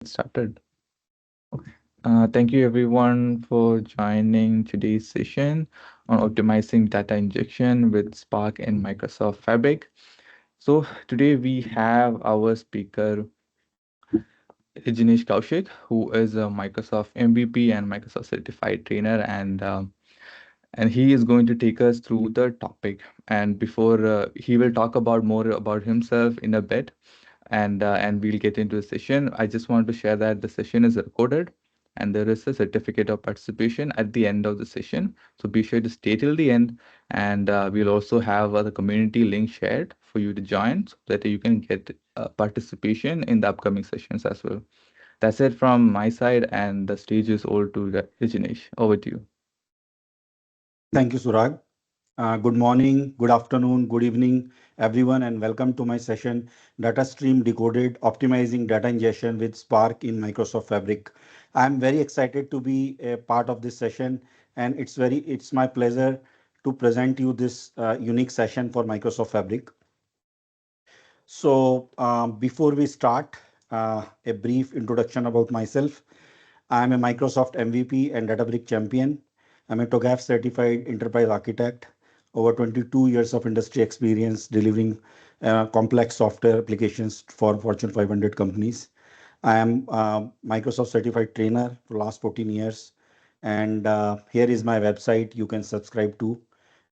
Started. Okay. Thank you everyone for joining today's session on optimizing data injection with Spark and Microsoft Fabric. So today we have our speaker Jinesh Kaushik, who is a Microsoft MVP and Microsoft certified trainer, and he is going to take us through the topic. And before he will talk about more about himself in a bit, and we'll get into the session. I just want to share that the session is recorded and there is a certificate of participation at the end of the session. So be sure to stay till the end, and we'll also have the community link shared for you to join so that you can get participation in the upcoming sessions as well. That's it from my side, and the stage is all to Rajinesh. Over to you. Thank you, Surag. Good morning, good afternoon, good evening, everyone, and welcome to my session, Data Stream Decoded, Optimizing Data Ingestion with Spark in Microsoft Fabric. I'm very excited to be a part of this session, and it's my pleasure to present you this unique session for Microsoft Fabric. So, before we start, a brief introduction about myself. I'm a Microsoft MVP and Databricks champion. I'm a TOGAF certified enterprise architect, over 22 years of industry experience delivering complex software applications for Fortune 500 companies. I am Microsoft certified trainer for last 14 years. And here is my website you can subscribe to.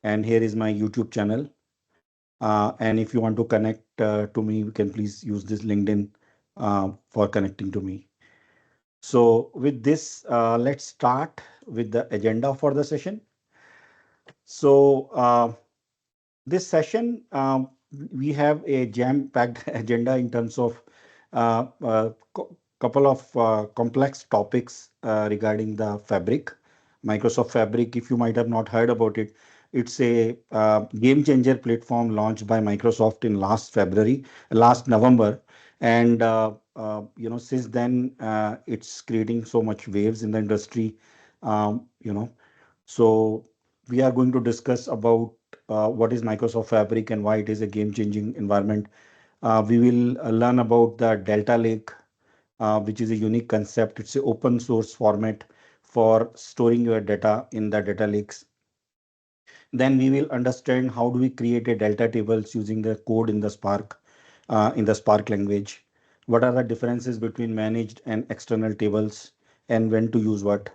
And here is my YouTube channel. And if you want to connect to me, you can please use this LinkedIn for connecting to me. So with this, let's start with the agenda for the session. So this session, we have a jam-packed agenda in terms of couple of complex topics regarding the Fabric. Microsoft Fabric, if you might have not heard about it, it's a game changer platform launched by Microsoft in last November, and since then it's creating so much waves in the industry. Um, you know, so we are going to discuss about what is Microsoft Fabric and why it is a game-changing environment. We will learn about the Delta Lake, which is a unique concept. It's an open source format for storing your data in the data lakes. Then we will understand how do we create a delta tables using the code in the Spark language. What are the differences between managed and external tables, and when to use what.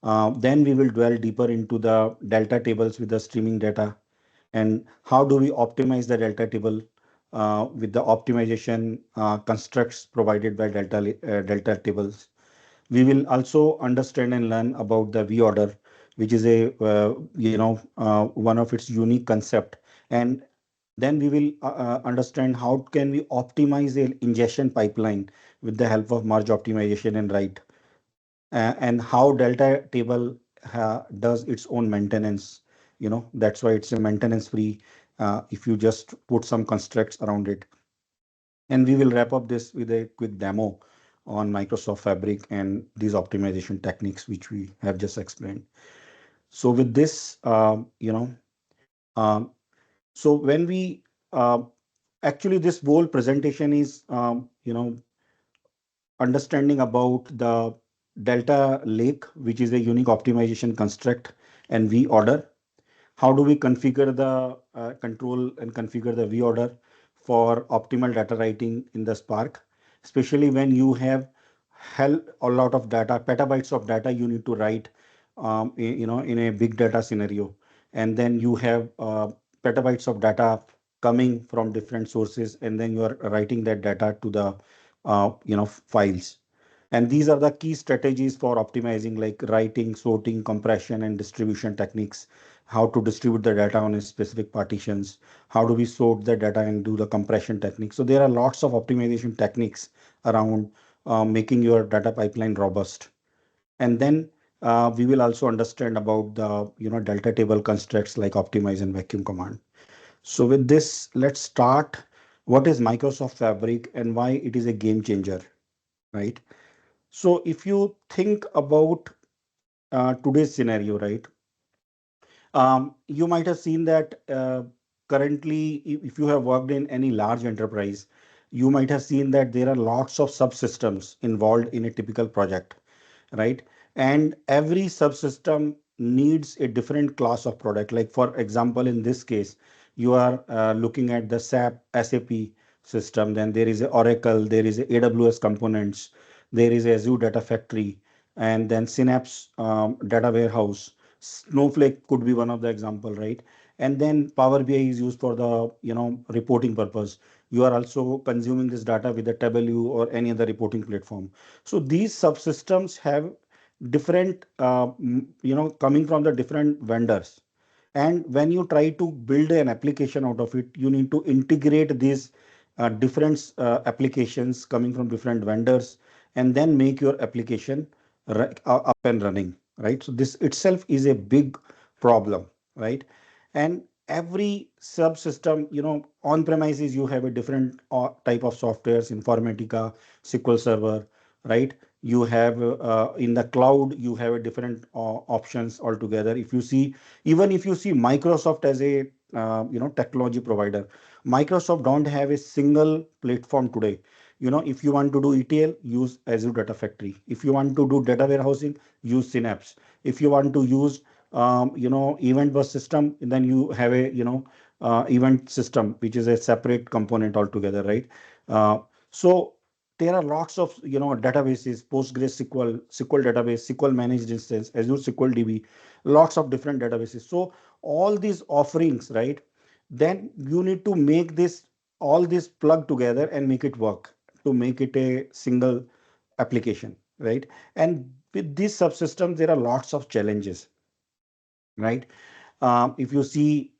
Then we will dwell deeper into the delta tables with the streaming data, and how do we optimize the delta table with the optimization constructs provided by delta tables. We will also understand and learn about the V-order, which is a one of its unique concept. And then we will understand how can we optimize a ingestion pipeline with the help of merge optimization and write, and how delta table does its own maintenance. That's why it's a maintenance free if you just put some constructs around it. And we will wrap up this with a quick demo on Microsoft Fabric and these optimization techniques which we have just explained. So with this, um, so when we actually this whole presentation is understanding about the delta lake, which is a unique optimization construct, and V order. How do we configure the control and configure the V order for optimal data writing in the Spark, especially when you have hell a lot of data, petabytes of data you need to write, in a big data scenario, and then you have petabytes of data coming from different sources, and then you are writing that data to the files. And these are the key strategies for optimizing, like writing, sorting, compression, and distribution techniques. How to distribute the data on a specific partitions, how do we sort the data and do the compression techniques. So there are lots of optimization techniques around making your data pipeline robust. And then we will also understand about the delta table constructs like optimize and vacuum command. So with this, let's start. What is Microsoft Fabric and why it is a game changer, right? So if you think about today's scenario, right? You might have seen that currently, if you have worked in any large enterprise, you might have seen that there are lots of subsystems involved in a typical project, right? And every subsystem needs a different class of product. Like for example, in this case, you are looking at the SAP system. Then there is a Oracle, there is a AWS components, there is a Azure Data Factory, and then Synapse Data Warehouse. Snowflake could be one of the example, right? And then Power BI is used for the reporting purpose. You are also consuming this data with a Tableau or any other reporting platform. So these subsystems have different, coming from the different vendors. And when you try to build an application out of it, you need to integrate these different applications coming from different vendors, and then make your application up and running, right? So this itself is a big problem, right? And every subsystem, on premises, you have a different type of softwares, Informatica, SQL Server, right? You have in the cloud, you have a different options altogether. If you see, even if you see Microsoft as a technology provider, Microsoft don't have a single platform today. If you want to do ETL, use Azure Data Factory. If you want to do data warehousing, use Synapse. If you want to use event bus system, then you have a event system, which is a separate component altogether, right? So there are lots of databases, PostgreSQL, SQL database, SQL managed instance, Azure SQL DB, lots of different databases. So all these offerings, right? Then you need to make this all this plug together and make it work, to make it a single application, right? And with these subsystems, there are lots of challenges, right? If you see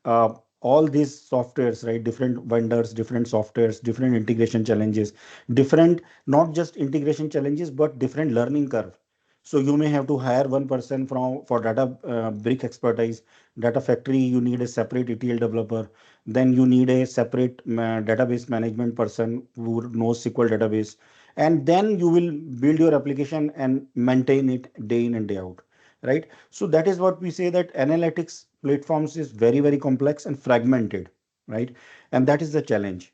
all these softwares, right, different vendors, different softwares, different integration challenges, different, not just integration challenges, but different learning curve. So you may have to hire one person for data brick expertise. Data factory, you need a separate ETL developer. Then you need a separate database management person who knows SQL database. And then you will build your application and maintain it day in and day out, right? So that is what we say, that analytics platforms is very, very complex and fragmented, right? And that is the challenge.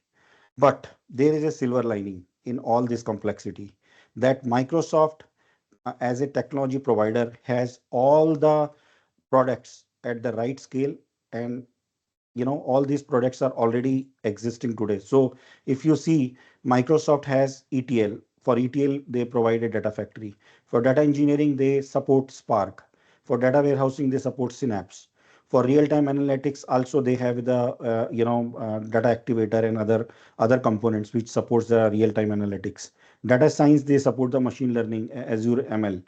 But there is a silver lining in all this complexity, that Microsoft, as a technology provider, has all the products at the right scale. And all these products are already existing today. So if you see, Microsoft has ETL. For ETL, they provide a data factory. For data engineering, they support Spark. For data warehousing, they support Synapse. For real-time analytics, also they have the data activator and other components which supports the real-time analytics. Data science, they support the machine learning, Azure ML.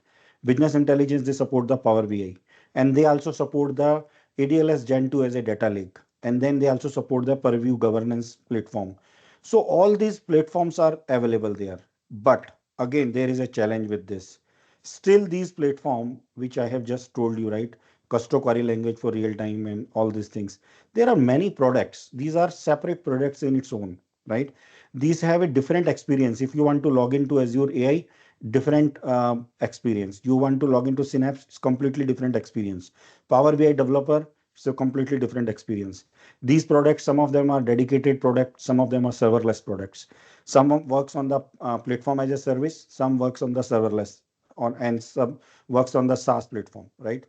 Business intelligence, they support the Power BI, and they also support the ADLS Gen 2 as a data lake. And then they also support the Purview governance platform. So all these platforms are available there. But again, there is a challenge with this. Still, these platform, which I have just told you, right? Custo query language for real time and all these things. There are many products. These are separate products in its own, right? These have a different experience. If you want to log into Azure AI, different experience. You want to log into Synapse, it's completely different experience. Power BI developer, it's a completely different experience. These products, some of them are dedicated products, some of them are serverless products. Works on the platform as a service, some works on the serverless, and some works on the SaaS platform, right?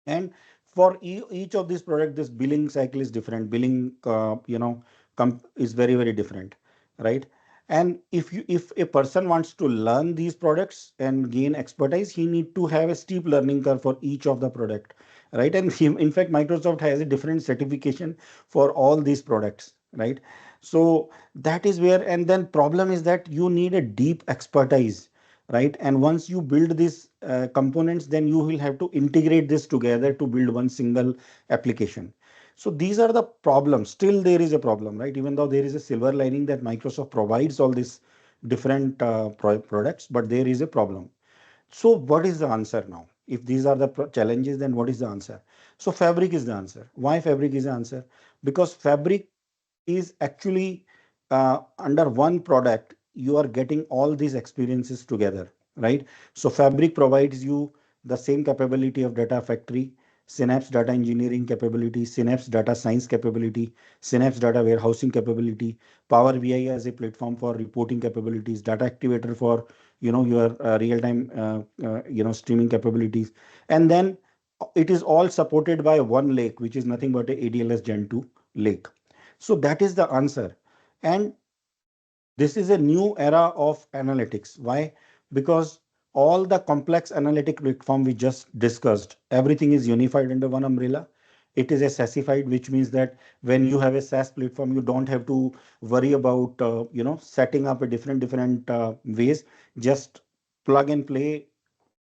And for each of these products, this billing cycle is different. Billing is very, very different, right? And if a person wants to learn these products and gain expertise, he need to have a steep learning curve for each of the product, right? And in fact, Microsoft has a different certification for all these products, right? So that is where, and then problem is that you need a deep expertise, right? And once you build these components, then you will have to integrate this together to build one single application. So these are the problems. Still there is a problem, right? Even though there is a silver lining that Microsoft provides all these different products, but there is a problem. So what is the answer now? If these are the challenges, then what is the answer? So Fabric is the answer. Why Fabric is the answer? Because Fabric is actually under one product, you are getting all these experiences together, right? So Fabric provides you the same capability of data factory, Synapse data engineering capability, Synapse data science capability, Synapse data warehousing capability, Power BI as a platform for reporting capabilities, Data Activator for your real time streaming capabilities, and then it is all supported by one lake, which is nothing but a ADLS Gen 2 lake. So that is the answer. And this is a new era of analytics. Why? Because all the complex analytic platform we just discussed, everything is unified under one umbrella. It is a SaaSified, which means that when you have a SaaS platform, you don't have to worry about setting up a different ways. Just plug and play,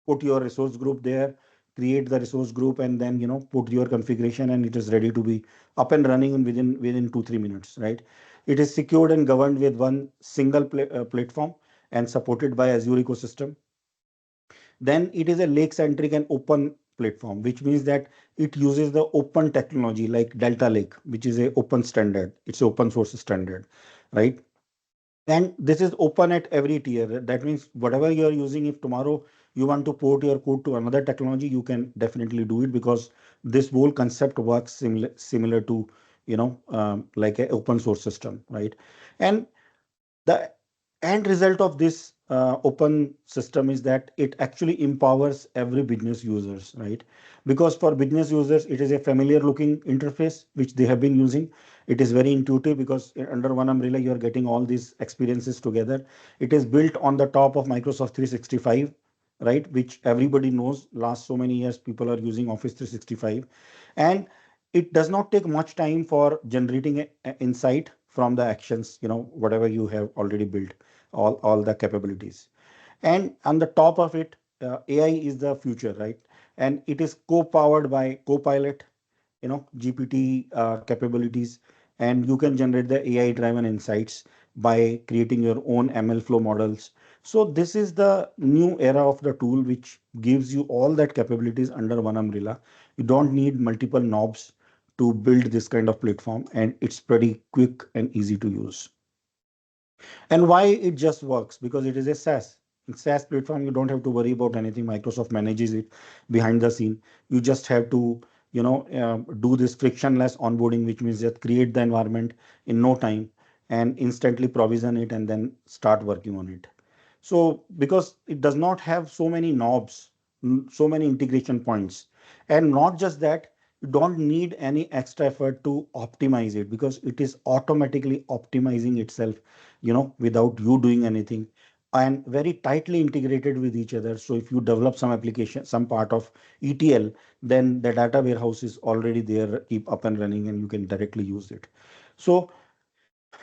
put your resource group there, create the resource group, and then put your configuration, and it is ready to be up and running in within 2-3 minutes, right? It is secured and governed with one single platform and supported by Azure ecosystem. Then it is a lake centric and open platform, which means that it uses the open technology like Delta Lake, which is a open standard. It's open source standard, right? And this is open at every tier. That means whatever you are using, if tomorrow you want to port your code to another technology, you can definitely do it, because this whole concept works similar to like an open source system, right? And the end result of this open system is that it actually empowers every business users, right? Because for business users, it is a familiar looking interface which they have been using. It is very intuitive because under one umbrella you are getting all these experiences together. It is built on the top of Microsoft 365, right, which everybody knows. Last so many years people are using Office 365, and it does not take much time for generating a insight from the actions, whatever you have already built, all the capabilities. And on the top of it, AI is the future, right? And it is co-powered by Copilot, GPT capabilities, and you can generate the AI driven insights by creating your own ML flow models. So this is the new era of the tool which gives you all that capabilities under one umbrella. You don't need multiple knobs to build this kind of platform, and it's pretty quick and easy to use. And why it just works? Because it is a SaaS. In SaaS platform, you don't have to worry about anything. Microsoft manages it behind the scene. You just have to, do this frictionless onboarding, which means just create the environment in no time and instantly provision it and then start working on it. So because it does not have so many knobs, so many integration points, and not just that, you don't need any extra effort to optimize it because it is automatically optimizing itself, without you doing anything, and very tightly integrated with each other. So if you develop some application, some part of ETL, then the data warehouse is already there, keep up and running, and you can directly use it. So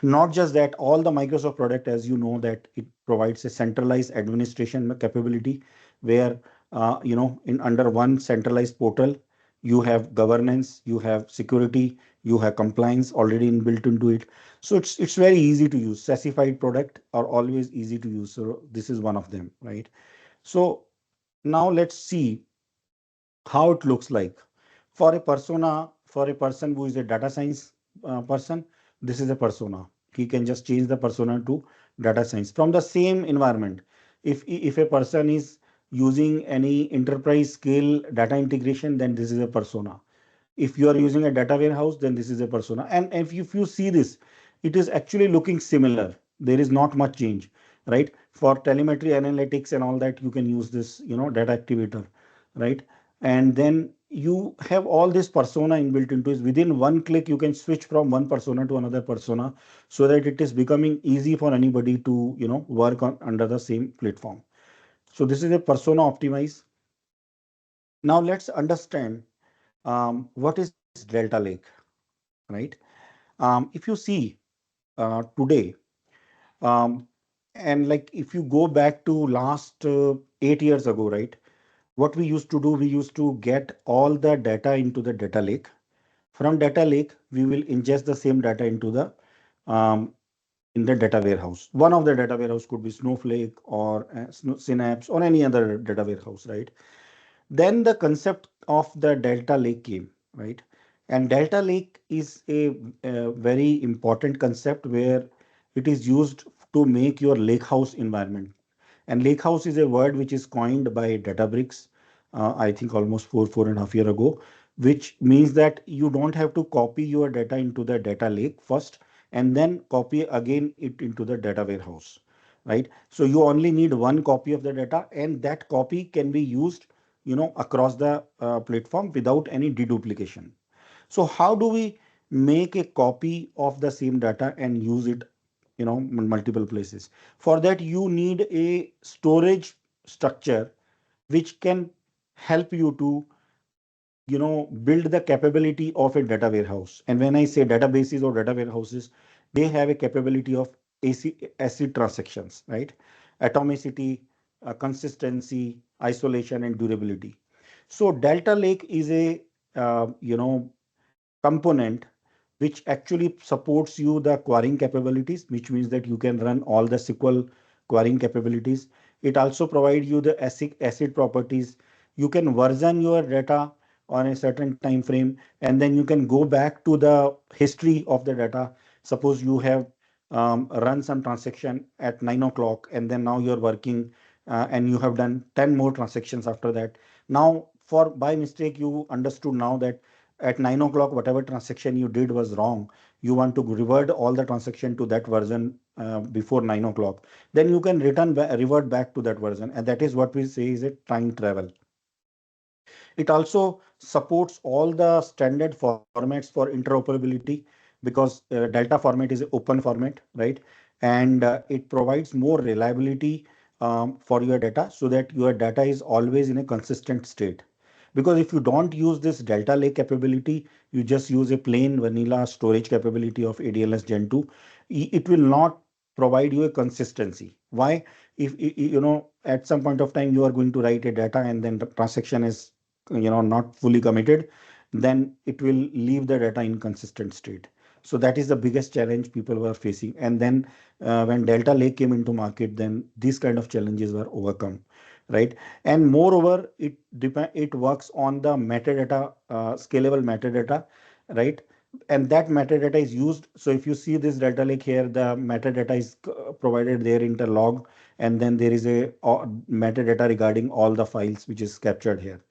not just that, all the Microsoft product, as you know, that it provides a centralized administration capability where, in under one centralized portal, you have governance, you have security, you have compliance already inbuilt into it. So it's very easy to use. Sassified product are always easy to use. So this is one of them, right? So now let's see how it looks like for a persona, for a person who is a data science person. This is a persona. He can just change the persona to data science from the same environment. If a person is using any enterprise scale data integration, then this is a persona. If you are using a data warehouse, then this is a persona. And if you see this, it is actually looking similar. There is not much change, right? For telemetry analytics and all that, you can use this, data activator, right? And then you have all this persona inbuilt into it. Within one click, you can switch from one persona to another persona, so that it is becoming easy for anybody to, work on under the same platform. So this is a persona optimize. Now let's understand what is Delta Lake, right? If you see today, um, and like if you go back to last 8 years ago, right? What we used to do, we used to get all the data into the data lake. From data lake, we will ingest the same data into the um, in the data warehouse. One of the data warehouse could be Snowflake or Synapse or any other data warehouse, right? Then the concept of the Delta Lake came, right? And Delta Lake is a very important concept where it is used to make your lakehouse environment. And lakehouse is a word which is coined by Databricks, I think almost 4.5 years ago. which means that you don't have to copy your data into the data lake first and then copy again it into the data warehouse, right? So you only need one copy of the data, and that copy can be used, across the platform without any deduplication. So how do we make a copy of the same data and use it, multiple places? For that, you need a storage structure which can help you to, build the capability of a data warehouse. And when I say databases or data warehouses, they have a capability of acid transactions, right? Atomicity, consistency, isolation, and durability. So Delta Lake is a, component which actually supports you the querying capabilities, which means that you can run all the SQL querying capabilities. It also provides you the acid properties. You can version your data on a certain time frame, and then you can go back to the history of the data. Suppose you have run some transaction at 9 o'clock, and then now you're working, and you have done 10 more transactions after that. Now, for by mistake, you understood now that at 9 o'clock, whatever transaction you did was wrong. You want to revert all the transaction to that version before 9 o'clock. Then you can revert back to that version. And that is what we say is a time travel. It also supports all the standard formats for interoperability, because Delta format is an open format, right? And it provides more reliability for your data, so that your data is always in a consistent state. Because if you don't use this Delta Lake capability, you just use a plain vanilla storage capability of ADLS Gen 2, it will not provide you a consistency. Why? If at some point of time you are going to write a data and then the transaction is, not fully committed, then it will leave the data in consistent state. So that is the biggest challenge people were facing. And then when Delta Lake came into market, then these kind of challenges were overcome, right? And moreover, it works on the metadata, scalable metadata, right? And that metadata is used. So if you see this Delta Lake here, the metadata is provided there in the log, and then there is a metadata regarding all the files which is captured here,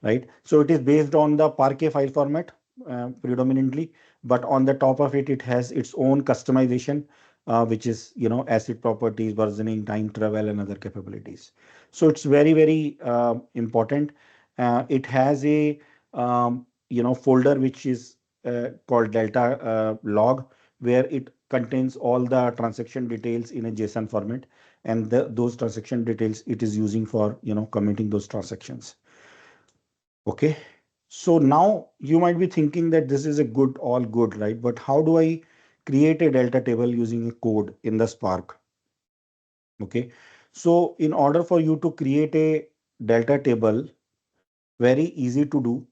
right? So it is based on the Parquet file format predominantly, but on the top of it, it has its own customization, which is, acid properties, versioning, time travel, and other capabilities. So it's very, very important. It has a, folder which is called Delta log, where it contains all the transaction details in a JSON format, and those transaction details it is using for, committing those transactions. Okay. So now you might be thinking that this is a good, all good, right? But how do I create a delta table using a code in the Spark? Okay. So in order for you to create a delta table, very easy to do,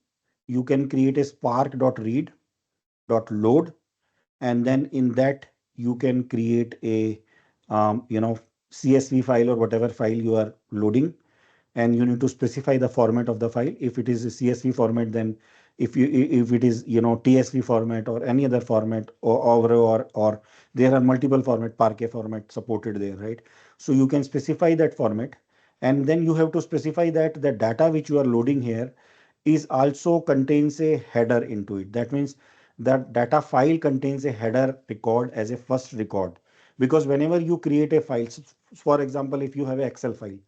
you can create a spark.read.load, and then in that you can create a, CSV file or whatever file you are loading, and you need to specify the format of the file. If it is a CSV format, then if it is, TSV format or any other format, or there are multiple format, Parquet format supported there, right? So you can specify that format, and then you have to specify that the data which you are loading here is also contains a header into it. That means that data file contains a header record as a first record. Because whenever you create a file, for example, if you have an Excel file,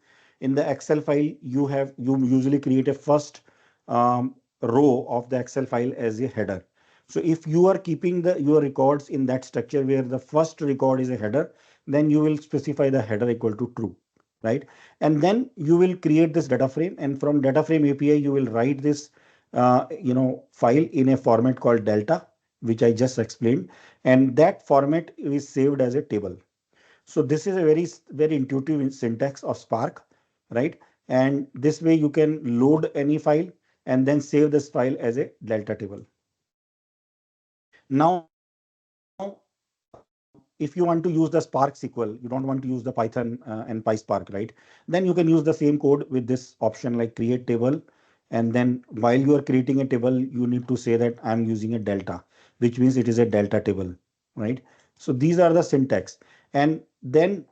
in the Excel file you usually create a first row of the Excel file as a header. So if you are keeping your records in that structure where the first record is a header, then you will specify the header equal to true, right? And then you will create this data frame, and from data frame API you will write this file in a format called delta, which I just explained, and that format is saved as a table. So this is a very intuitive syntax of Spark, right? And this way you can load any file and then save this file as a delta table. Now, if you want to use the Spark SQL, you don't want to use the Python and PySpark, right? Then you can use the same code with this option like create table. And then while you are creating a table, you need to say that I'm using a delta, which means it is a delta table, right? So these are the syntax. And then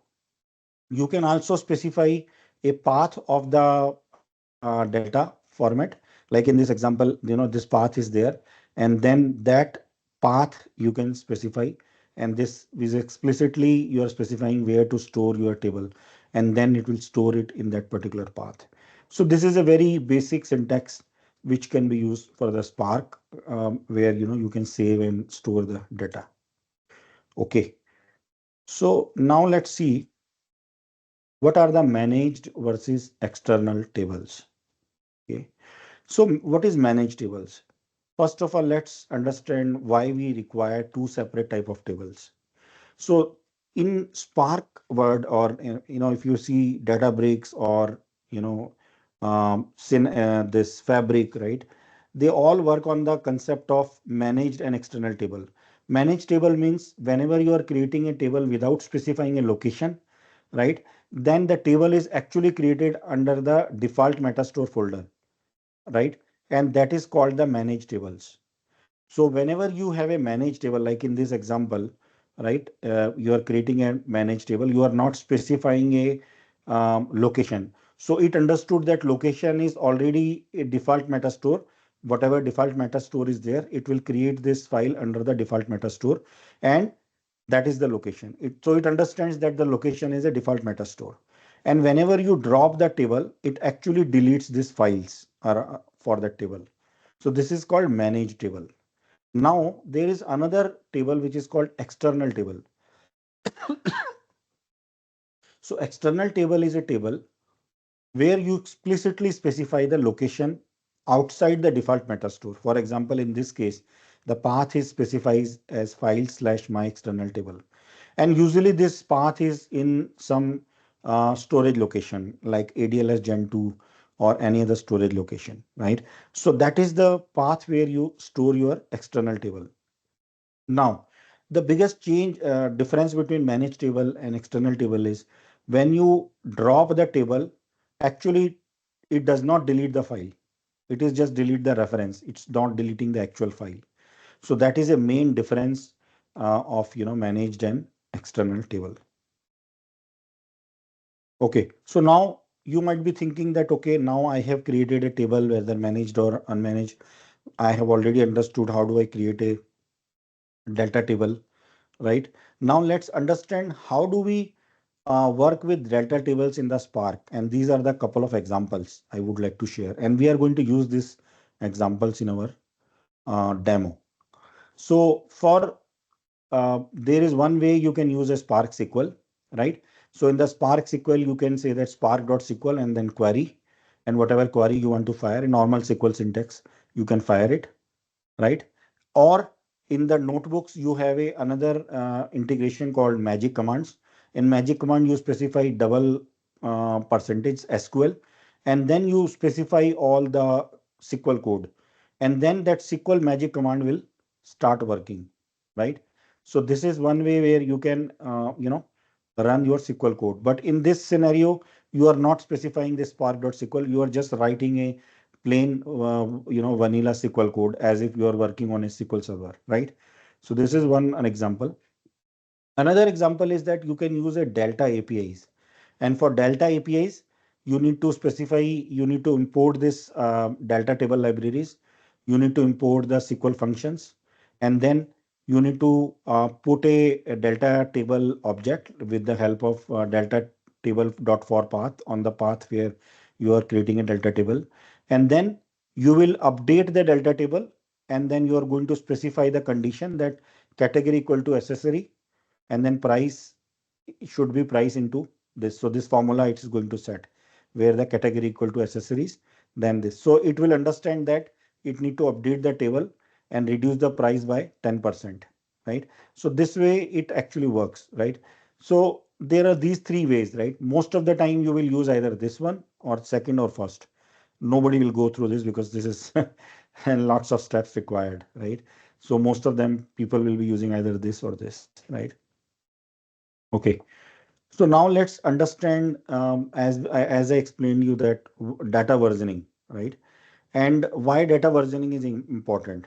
you can also specify a path of the delta format. Like in this example, this path is there, and then that path you can specify, and this is explicitly you are specifying where to store your table, and then it will store it in that particular path. So this is a very basic syntax which can be used for the Spark, where you can save and store the data. Okay, so now let's see what are the managed versus external tables. Okay, so what is managed tables? First of all, let's understand why we require two separate type of tables. So in Spark word, or if you see Databricks or this Fabric, right? They all work on the concept of managed and external table. Managed table means whenever you are creating a table without specifying a location, right? Then the table is actually created under the default metastore folder, right? And that is called the managed tables. So whenever you have a managed table, like in this example, right, you are creating a managed table, you are not specifying a location. So it understood that location is already a default metastore. Whatever default metastore is there, it will create this file under the default metastore, and that is the location. So it understands that the location is a default metastore. And whenever you drop the table, it actually deletes these files for that table. So this is called managed table. Now there is another table which is called external table. So external table is a table where you explicitly specify the location outside the default metastore. For example, in this case, the path is specified as file slash my external table. And usually this path is in some storage location like ADLS Gen 2 or any other storage location, right? So that is the path where you store your external table. Now, the biggest difference between managed table and external table is when you drop the table, actually it does not delete the file. It is just delete the reference. It's not deleting the actual file. So that is a main difference of managed and external table. Okay, so now you might be thinking that okay, now I have created a table whether managed or unmanaged. I have already understood how do I create a delta table, right? Now let's understand how do we work with delta tables in the Spark. And these are the couple of examples I would like to share. And we are going to use these examples in our demo. So for there is one way you can use a Spark SQL, right? So in the Spark SQL, you can say that spark.sql and then query, and whatever query you want to fire in normal SQL syntax, you can fire it, right? Or in the notebooks, you have another integration called magic commands. In magic command, you specify double percentage SQL, and then you specify all the SQL code. And then that SQL magic command will start working, right? So this is one way where you can, run your SQL code. But in this scenario, you are not specifying this spark.sql. You are just writing a plain vanilla SQL code as if you are working on a SQL server, right? So this is an example. Another example is that you can use a Delta APIs, and for Delta APIs you need to specify, you need to import this Delta table libraries, you need to import the SQL functions, and then you need to put a Delta table object with the help of Delta table dot for path on the path where you are creating a Delta table, and then you will update the Delta table, and then you are going to specify the condition that category equal to accessory, and then price should be price into this. So this formula it is going to set where the category equal to accessories, then this. So it will understand that it need to update the table and reduce the price by 10%, right? So this way it actually works, right? So there are these three ways, right? Most of the time you will use either this one or second or first. Nobody will go through this because this is and lots of steps required, right? So most of them people will be using either this or this, right? Okay. So now let's understand, as I explained you that data versioning, right? And why data versioning is important.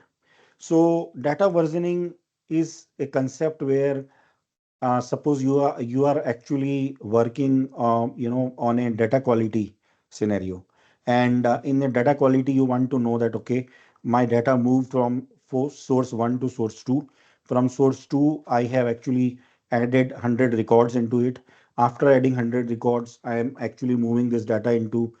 So data versioning is a concept where suppose you are actually working on a data quality scenario, And in the data quality, you want to know that, okay, my data moved from source 1 to source 2. From source 2, I have actually added 100 records into it. After adding 100 records, I am actually moving this data into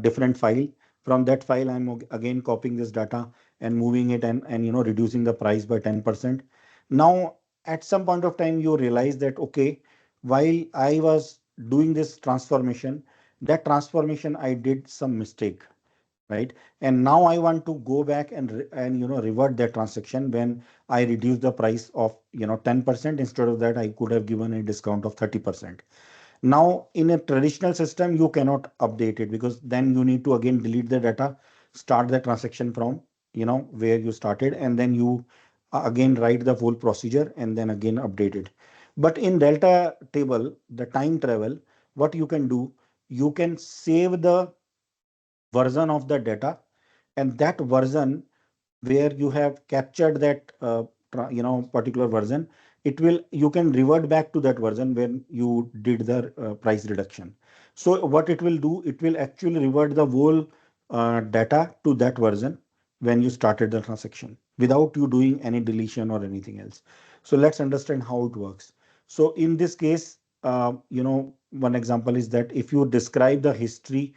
different file. From that file, I'm again copying this data and moving it, and reducing the price by 10%. Now, at some point of time, you realize that, okay, while I was doing this transformation, that transformation I did some mistake, right? And now I want to go back and revert that transaction when I reduce the price of 10%. Instead of that, I could have given a discount of 30%. Now, in a traditional system, you cannot update it, because then you need to again delete the data, start the transaction from where you started, and then you again write the full procedure and then again update it. But in delta table, the time travel, what you can do, you can save the version of the data, and that version where you have captured that particular version, it will you can revert back to that version when you did the price reduction. So what it will do, it will actually revert the whole data to that version when you started the transaction, without you doing any deletion or anything else. So let's understand how it works. So in this case, one example is that if you describe the history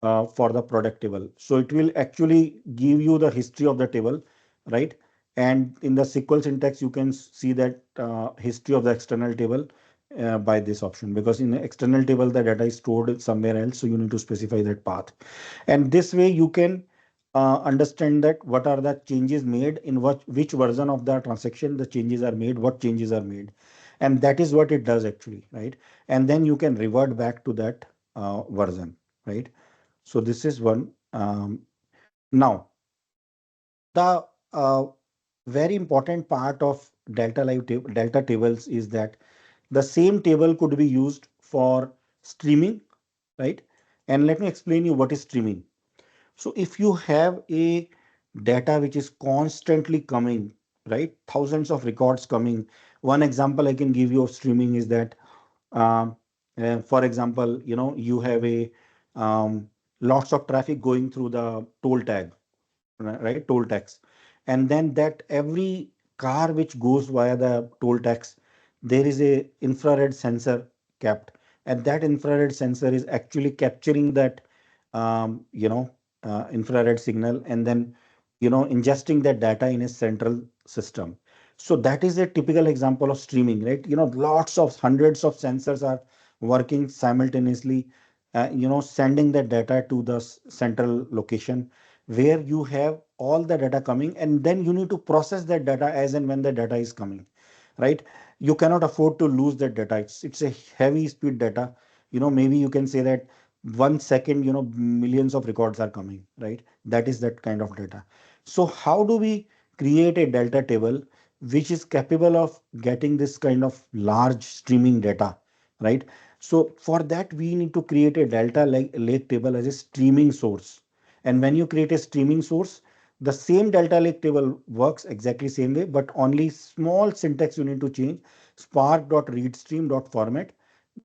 for the product table. So it will actually give you the history of the table, right? And in the SQL syntax, you can see that history of the external table by this option, because in the external table, the data is stored somewhere else. So you need to specify that path. And this way you can understand that what are the changes made in which version of the transaction the changes are made, what changes are made. And that is what it does actually, right? And then you can revert back to that version, right? So this is one. Now, the very important part of delta tables is that the same table could be used for streaming, right? And let me explain you what is streaming. So if you have a data which is constantly coming, right? Thousands of records coming. One example I can give you of streaming is that, um, for example, you have a lots of traffic going through the toll tag, right? Toll tax. And then that every car which goes via the toll tax, there is a infrared sensor kept, and that infrared sensor is actually capturing that um, you know infrared signal, and then ingesting that data in a central system. So that is a typical example of streaming, right? Lots of hundreds of sensors are working simultaneously, sending the data to the central location, where you have all the data coming, and then you need to process that data as and when the data is coming, right? You cannot afford to lose that data. It's a heavy speed data. Maybe you can say that 1 second, millions of records are coming, right? That is that kind of data. So how do we create a delta table which is capable of getting this kind of large streaming data, right? So for that, we need to create a delta lake table as a streaming source. And when you create a streaming source, the same delta lake table works exactly same way, but only small syntax you need to change. Spark.readstream.format.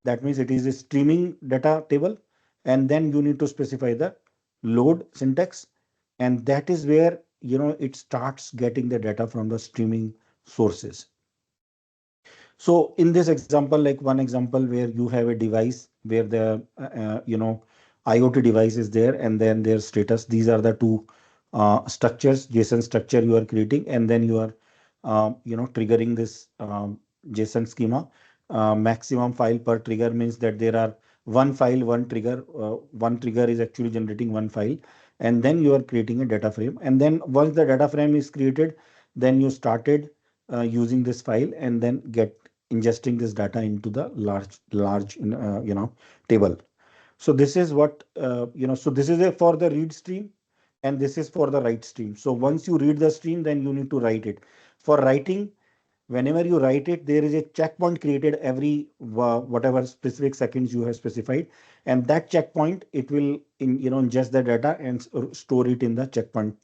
That means it is a streaming data table. And then you need to specify the load syntax. And that is where, it starts getting the data from the streaming sources. So in this example, like one example where you have a device where the IoT device is there, and then their status. These are the two structures, JSON structure you are creating, and then you are triggering this JSON schema. Maximum file per trigger means that there are one file, one trigger. One trigger is actually generating one file, and then you are creating a data frame. And then once the data frame is created, then you started using this file, and then get ingesting this data into the large table. So this is what so this is a for the read stream, and this is for the write stream. So once you read the stream, then you need to write it. For writing, whenever you write it, there is a checkpoint created every whatever specific seconds you have specified, and that checkpoint, it will ingest the data and store it in the checkpoint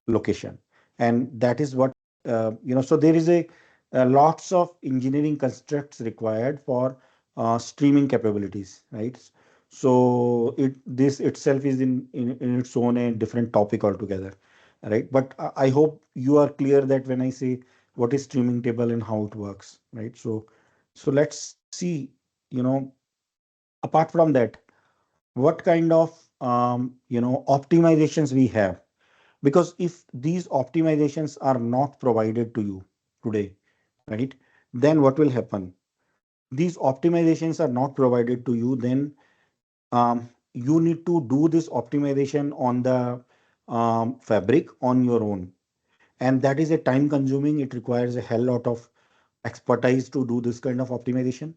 location. And that is what so there is a lots of engineering constructs required for streaming capabilities, right? So it this itself is in its own a different topic altogether, right? But I hope you are clear that when I say what is streaming table and how it works, right? So let's see, you know, apart from that, what kind of optimizations we have. Because if these optimizations are not provided to you today, right, then what will happen? These optimizations are not provided to you, then you need to do this optimization on the fabric on your own, and that is a time consuming. It requires a hell lot of expertise to do this kind of optimization,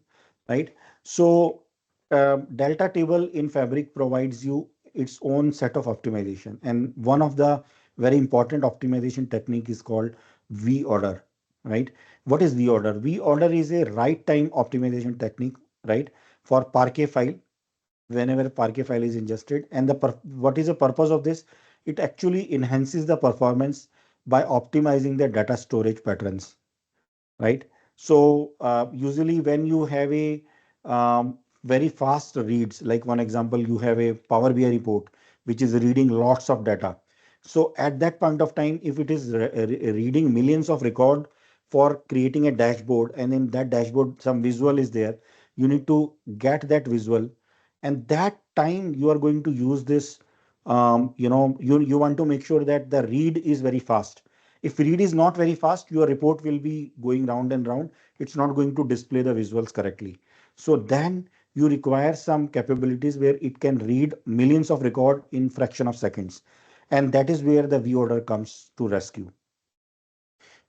right? So delta table in fabric provides you its own set of optimization, and one of the very important optimization technique is called v order, right? What is v order? V order is a right time optimization technique, right, for parquet file. Whenever parquet file is ingested, and what is the purpose of this? It actually enhances the performance by optimizing the data storage patterns, right? So usually when you have a very fast reads, like one example, you have a Power BI report which is reading lots of data. So at that point of time, if it is reading millions of record for creating a dashboard, and in that dashboard some visual is there, you need to get that visual, and that time you are going to use this. You want to make sure that the read is very fast. If read is not very fast, your report will be going round and round. It's not going to display the visuals correctly. So then you require some capabilities where it can read millions of record in fraction of seconds. And that is where the V-order comes to rescue,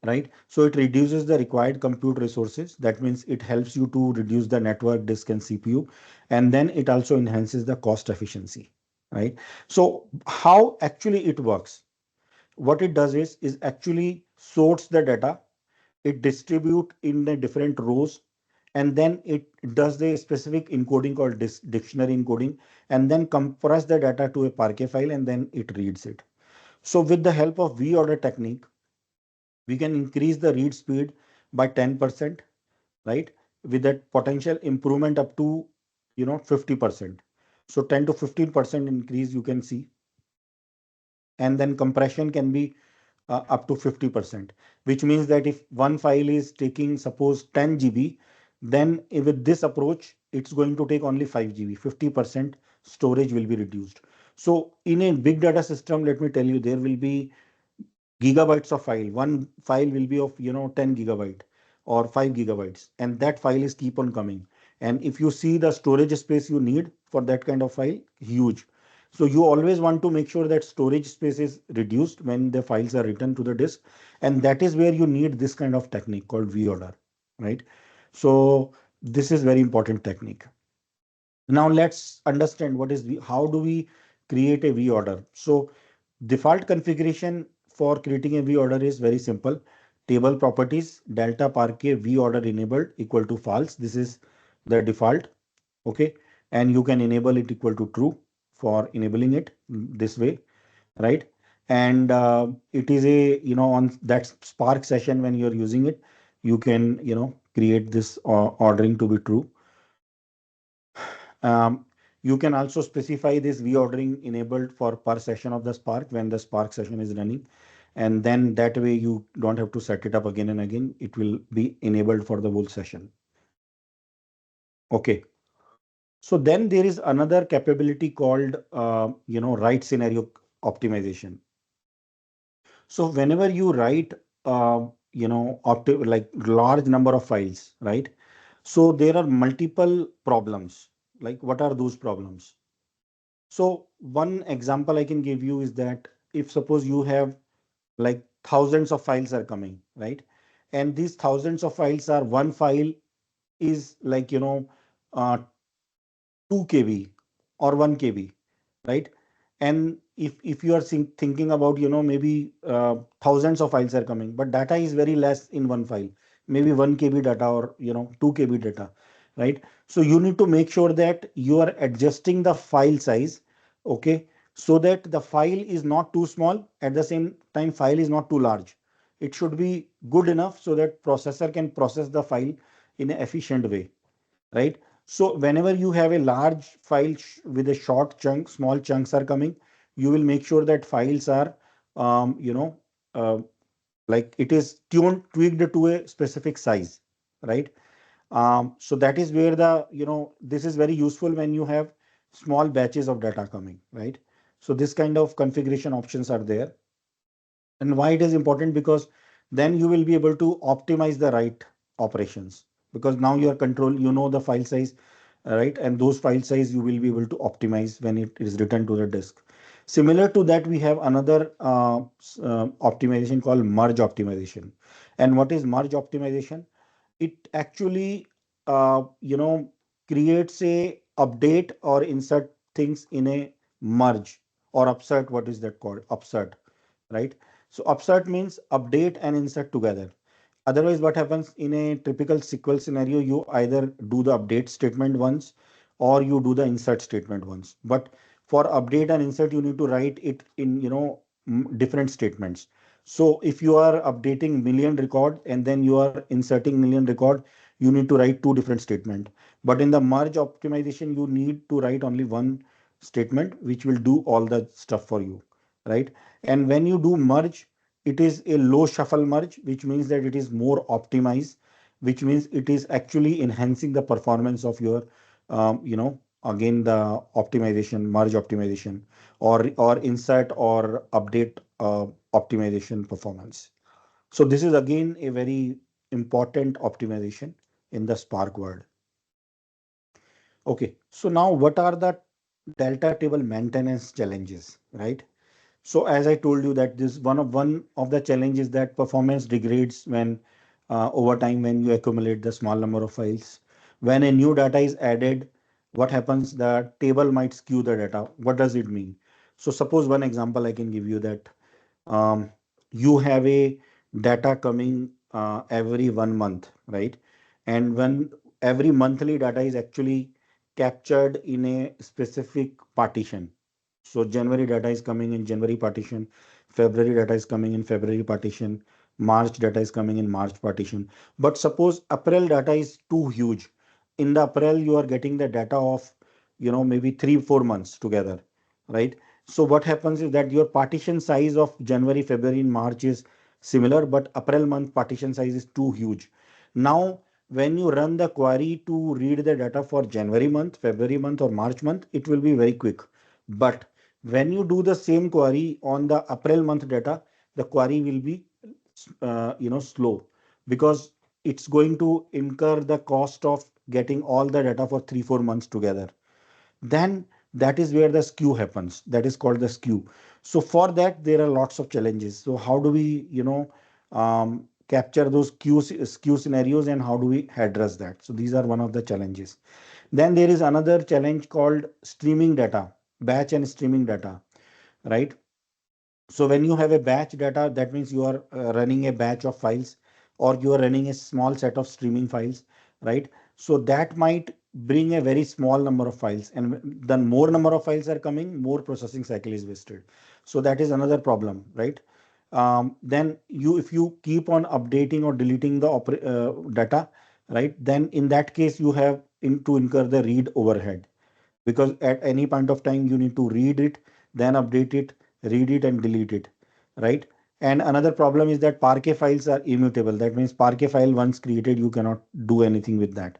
right? So it reduces the required compute resources. That means it helps you to reduce the network, disk, and CPU. And then it also enhances the cost efficiency, right? So how actually it works? What it does is actually sorts the data. It distribute in the different rows, and then it does the specific encoding called dictionary encoding, and then compress the data to a parquet file, and then it reads it. So with the help of V-order technique, we can increase the read speed by 10%, right? With that potential improvement up to 50%. So 10 to 15% increase you can see, and then compression can be up to 50%, which means that if one file is taking suppose 10 GB, then with this approach, it's going to take only 5 GB, 50% storage will be reduced. So in a big data system, let me tell you, there will be gigabytes of file. One file will be of 10 gigabyte or 5 gigabytes, and that file is keep on coming. And if you see the storage space you need for that kind of file, huge. So you always want to make sure that storage space is reduced when the files are written to the disk, and that is where you need this kind of technique called V-order, right? So this is very important technique. Now let's understand what is how do we create a V-order. So default configuration for creating a V-order is very simple. Table properties, delta parquet V-order enabled equal to false. This is the default. Okay. And you can enable it equal to true for enabling it this way, right? And it is a, on that Spark session when you're using it, you can, create this ordering to be true. Um, you can also specify this V-ordering enabled for per session of the Spark when the Spark session is running. And then that way you don't have to set it up again and again. It will be enabled for the whole session. Okay. So then there is another capability called, write scenario optimization. So whenever you write, like large number of files, right? So there are multiple problems. Like what are those problems? So one example I can give you is that if suppose you have like thousands of files are coming, right? And these thousands of files are one file is like, uh, 2 KB or 1 KB, right? And if you are thinking about, maybe thousands of files are coming, but data is very less in one file, maybe 1 KB data or 2 KB data, right? So you need to make sure that you are adjusting the file size, okay, so that the file is not too small, at the same time file is not too large. It should be good enough so that processor can process the file in an efficient way, right? So whenever you have a large file with a short chunk, small chunks are coming, you will make sure that files are, um, you know, uh, like it is tweaked to a specific size, right? So that is where this is very useful when you have small batches of data coming, right? So this kind of configuration options are there. And why it is important? Because then you will be able to optimize the right operations, because now you are control, the file size, right? And those file size you will be able to optimize when it is returned to the disk. Similar to that, we have another optimization called merge optimization. And what is merge optimization? It actually creates a update or insert things in a merge or upsert. What is that called? Upsert, right? So upsert means update and insert together. Otherwise, what happens in a typical SQL scenario, you either do the update statement once or you do the insert statement once. But for update and insert, you need to write it in, different statements. So if you are updating million record and then you are inserting million record, you need to write two different statement. But in the merge optimization, you need to write only one statement, which will do all the stuff for you, right? And when you do merge, it is a low shuffle merge, which means that it is more optimized, which means it is actually enhancing the performance of your, again, the optimization, merge optimization, or insert or update optimization performance. So this is again a very important optimization in the Spark world. Okay, so now what are the delta table maintenance challenges, right? So as I told you that this one of the challenges that performance degrades when over time when you accumulate the small number of files. When a new data is added, what happens? The table might skew the data. What does it mean? So suppose one example I can give you that um, you have a data coming every 1 month, right? And when every monthly data is actually captured in a specific partition. So January data is coming in January partition, February data is coming in February partition, March data is coming in March partition. But suppose April data is too huge. In the April, you are getting the data of, maybe 3, 4 months together, right? So what happens is that your partition size of January, February, and March is similar, but April month partition size is too huge. Now, when you run the query to read the data for January month, February month, or March month, it will be very quick. But when you do the same query on the April month data, the query will be slow, because it's going to incur the cost of getting all the data for 3, 4 months together. Then that is where the skew happens. That is called the skew. So for that, there are lots of challenges. So how do we, capture those skew scenarios, and how do we address that? So these are one of the challenges. Then there is another challenge called streaming data, batch and streaming data, right? So when you have a batch data, that means you are running a batch of files, or you are running a small set of streaming files, right? So that might bring a very small number of files, and then more number of files are coming, more processing cycle is wasted. So that is another problem, right? Then if you keep on updating or deleting the data, right? Then in that case, you have to incur the read overhead, because at any point of time you need to read it, then update it, read it, and delete it, right? And another problem is that Parquet files are immutable. That means Parquet file once created, you cannot do anything with that.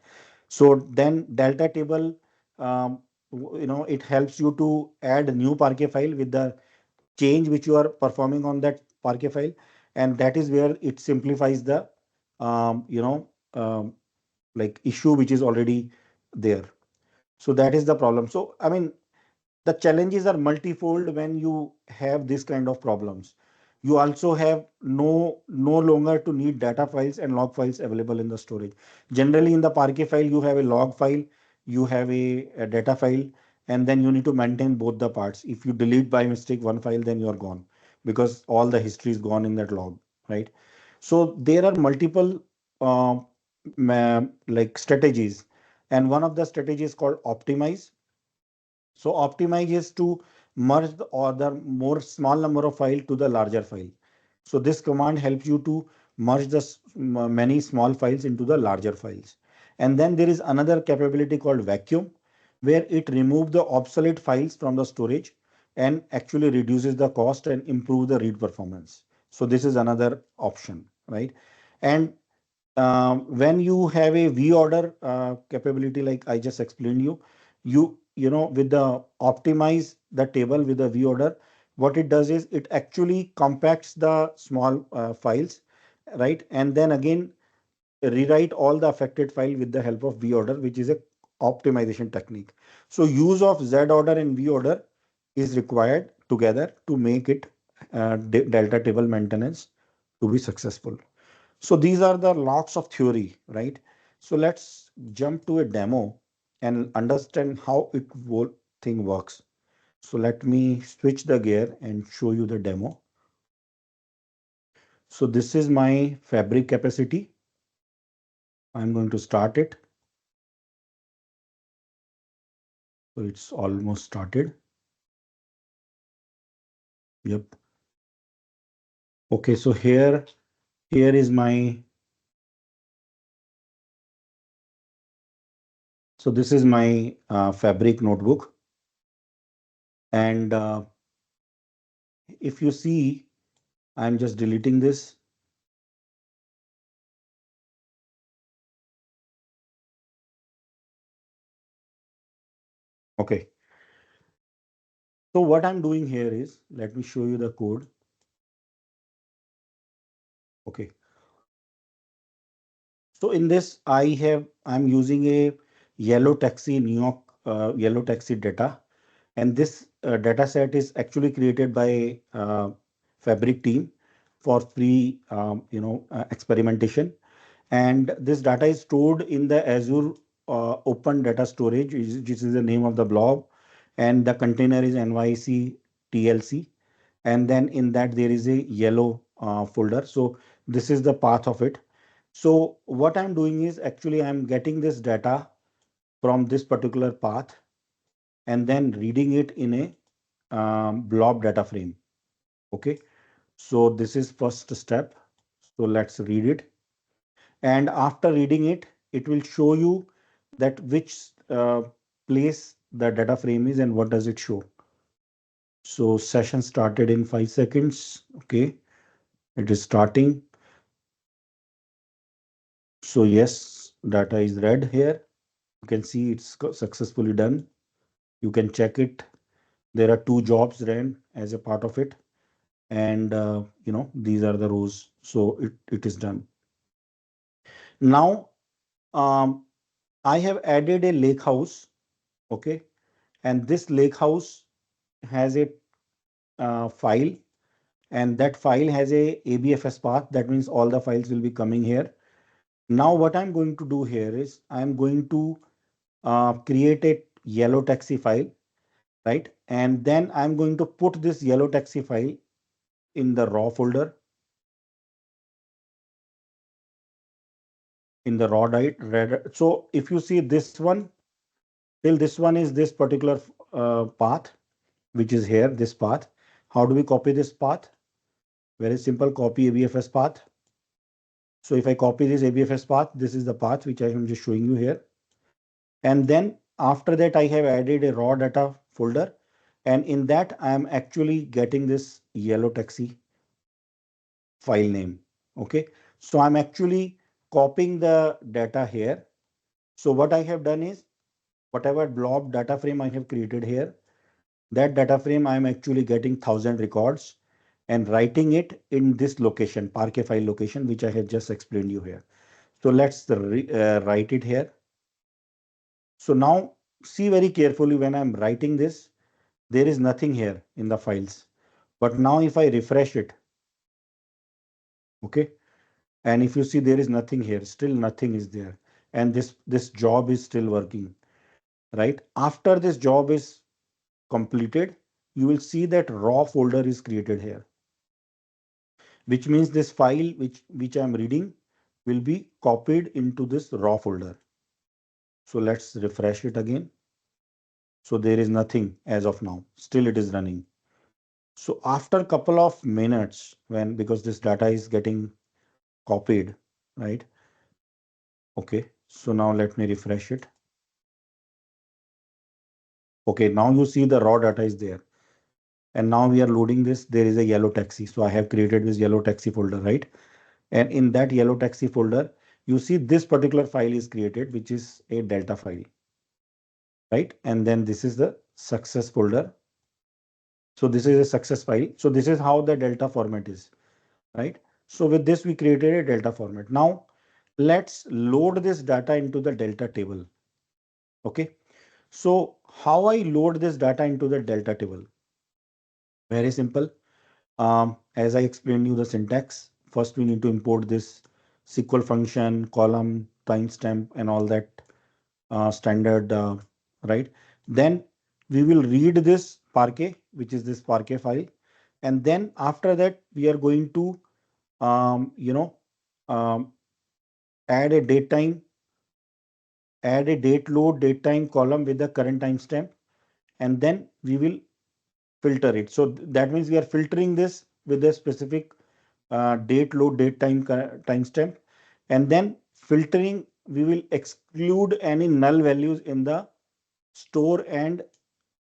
So then delta table, it helps you to add a new Parquet file with the change which you are performing on that Parquet file, and that is where it simplifies the um, you know um, issue which is already there. So that is the problem. So I mean, the challenges are multifold when you have this kind of problems. You also have no longer to need data files and log files available in the storage. Generally in the Parquet file, you have a log file, you have a data file, and then you need to maintain both the parts. If you delete by mistake one file, then you are gone, because all the history is gone in that log, right? So there are multiple uh, strategies, and one of the strategies called optimize. So optimize is to merge the other more small number of file to the larger file. So this command helps you to merge the many small files into the larger files. And then there is another capability called vacuum, where it removes the obsolete files from the storage and actually reduces the cost and improve the read performance. So this is another option, right? And when you have a V-order capability, like I just explained you, with the optimize the table with the V-order, what it does is it actually compacts the small files, right? And then again rewrite all the affected file with the help of V-order, which is a optimization technique. So use of Z-order and V-order is required together to make it delta table maintenance to be successful. So these are the lots of theory, right? So let's jump to a demo and understand how it whole thing works. So let me switch the gear and show you the demo. So this is my fabric capacity. I'm going to start it. So it's almost started. Yep. Okay, so here is my, so this is my fabric notebook. And if you see, I'm just deleting this. Okay. So what I'm doing here is, let me show you the code. Okay. So in this, I'm using a yellow taxi New York yellow taxi data, and this data set is actually created by Fabric team for free, experimentation. And this data is stored in the Azure Open Data Storage, which is the name of the blob, and the container is NYC TLC. And then in that there is a yellow folder. So this is the path of it. So what I'm doing is actually I'm getting this data from this particular path and then reading it in a blob data frame. Okay, so this is first step. So let's read it. And after reading it, it will show you that which place the data frame is and what does it show. So session started in 5 seconds. Okay, it is starting. So yes, data is read here. You can see it's successfully done. You can check it. There are 2 jobs ran as a part of it. And these are the rows. So it is done. Now, I have added a lake house. Okay. And this lake house has a file, and that file has a ABFS path. That means all the files will be coming here. Now, what I'm going to do here is I'm going to create a yellow taxi file, right? And then I'm going to put this yellow taxi file in the raw folder, in the raw diet. So if you see this one, till this one is this particular path, which is here, this path. How do we copy this path? Very simple, copy ABFS path. So if I copy this ABFS path, this is the path which I am just showing you here. And then after that, I have added a raw data folder. And in that, I am actually getting this yellow taxi file name. Okay. So I'm actually copying the data here. So what I have done is whatever blob data frame I have created here, that data frame I'm actually getting 1,000 records and writing it in this location, Parquet file location, which I have just explained you here. So let's write it here. So now see very carefully when I'm writing this, there is nothing here in the files. But now if I refresh it, okay, and if you see there is nothing here, still nothing is there. And this job is still working, right? After this job is completed, you will see that raw folder is created here, which means this file which I'm reading will be copied into this raw folder. So let's refresh it again. So there is nothing as of now, still it is running. So after a couple of minutes, because this data is getting copied, right? Okay. So now let me refresh it. Okay, now you see the raw data is there. And now we are loading this. There is a yellow taxi. So I have created this yellow taxi folder, right? And in that yellow taxi folder, you see this particular file is created, which is a delta file, right? And then this is the success folder. So this is a success file. So this is how the delta format is, right? So with this, we created a delta format. Now let's load this data into the delta table. Okay. So how I load this data into the delta table? Very simple. As I explained you the syntax, first we need to import this SQL function, column, timestamp, and all that standard, right? Then we will read this Parquet, which is this Parquet file. And then after that, we are going to, um, you know, um, add a date time, add a date load, date time column with the current timestamp, and then we will filter it. So that means we are filtering this with a specific date load, date time timestamp, and then filtering, we will exclude any null values in the store and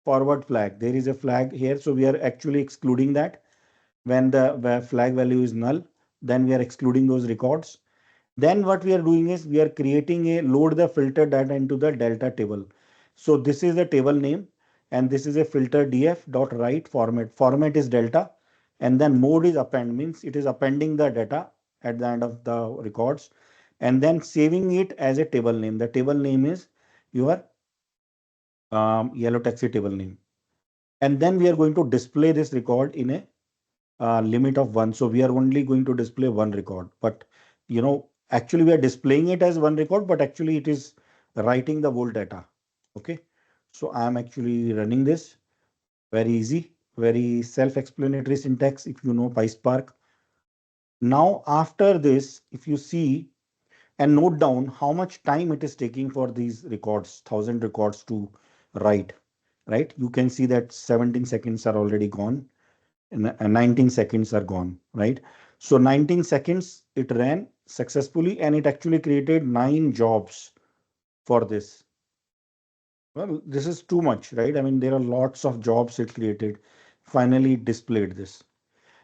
forward flag. There is a flag here, so we are actually excluding that. When the flag value is null, then we are excluding those records. Then what we are doing is we are creating a load the filter data into the delta table. So this is the table name, and this is a filter df dot write format. Format is delta, and then mode is append, means it is appending the data at the end of the records, and then saving it as a table name. The table name is your yellow taxi table name. And then we are going to display this record in a limit of one. So we are only going to display one record, but actually we are displaying it as one record, but actually it is writing the whole data. Okay. So I am actually running this. Very easy, very self-explanatory syntax if you know PySpark. Now after this, if you see and note down how much time it is taking for these records, 1,000 records to write, right? You can see that 17 seconds are already gone, and 19 seconds are gone, right? So 19 seconds it ran successfully, and it actually created 9 jobs for this. Well, this is too much, right? I mean, there are lots of jobs it created. Finally, it displayed this.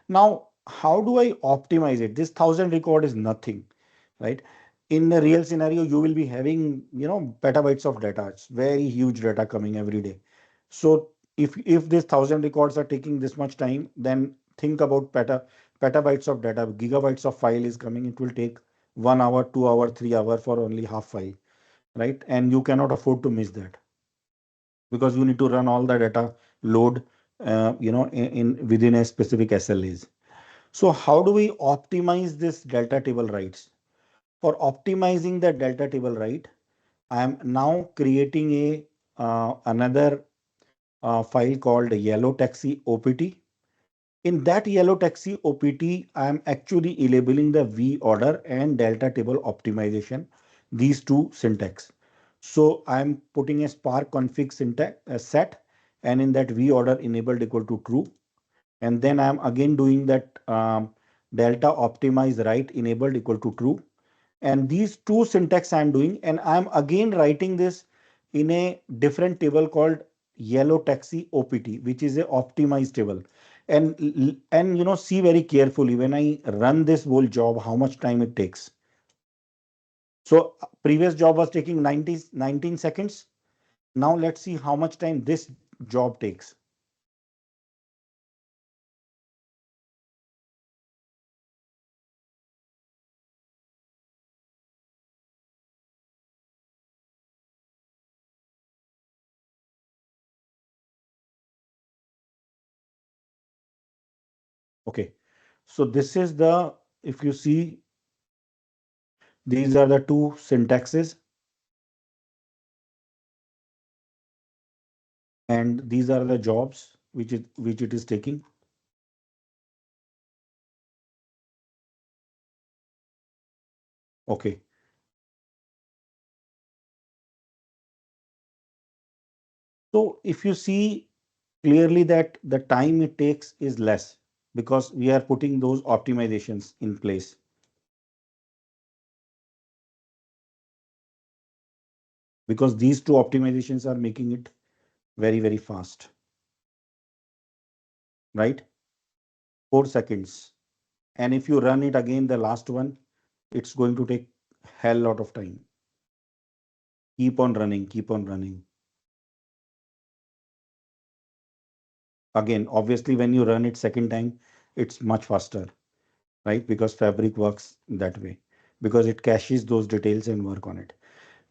Now, how do I optimize it? This 1,000 record is nothing, right? In the real scenario, you will be having, petabytes of data. It's very huge data coming every day. So if this 1,000 records are taking this much time, then think about petabytes of data, gigabytes of file is coming. It will take 1 hour, 2 hour, 3 hour for only half file, right? And you cannot afford to miss that because you need to run all the data load, in within a specific SLAs. So how do we optimize this delta table writes? For optimizing the delta table write, I am now creating a another file called yellow taxi OPT. In that yellow taxi OPT, I am actually enabling the V order and delta table optimization, these two syntax. So I am putting a Spark config syntax set, and in that V order enabled equal to true. And then I am again doing that delta optimize write enabled equal to true. And these two syntax I'm doing, and I'm again writing this in a different table called yellow taxi OPT, which is a optimized table. And see very carefully when I run this whole job, how much time it takes. So previous job was taking 19 seconds. Now let's see how much time this job takes. Okay. So this is the, if you see, these are the two syntaxes, and these are the jobs which it is taking. Okay. So if you see clearly that the time it takes is less because we are putting those optimizations in place. because these two optimizations are making it very, very fast, right? 4 seconds. And if you run it again, the last one, it's going to take hell lot of time. Keep on running, keep on running. Again, obviously, when you run it second time, it's much faster, right? Because Fabric works that way, because it caches those details and work on it.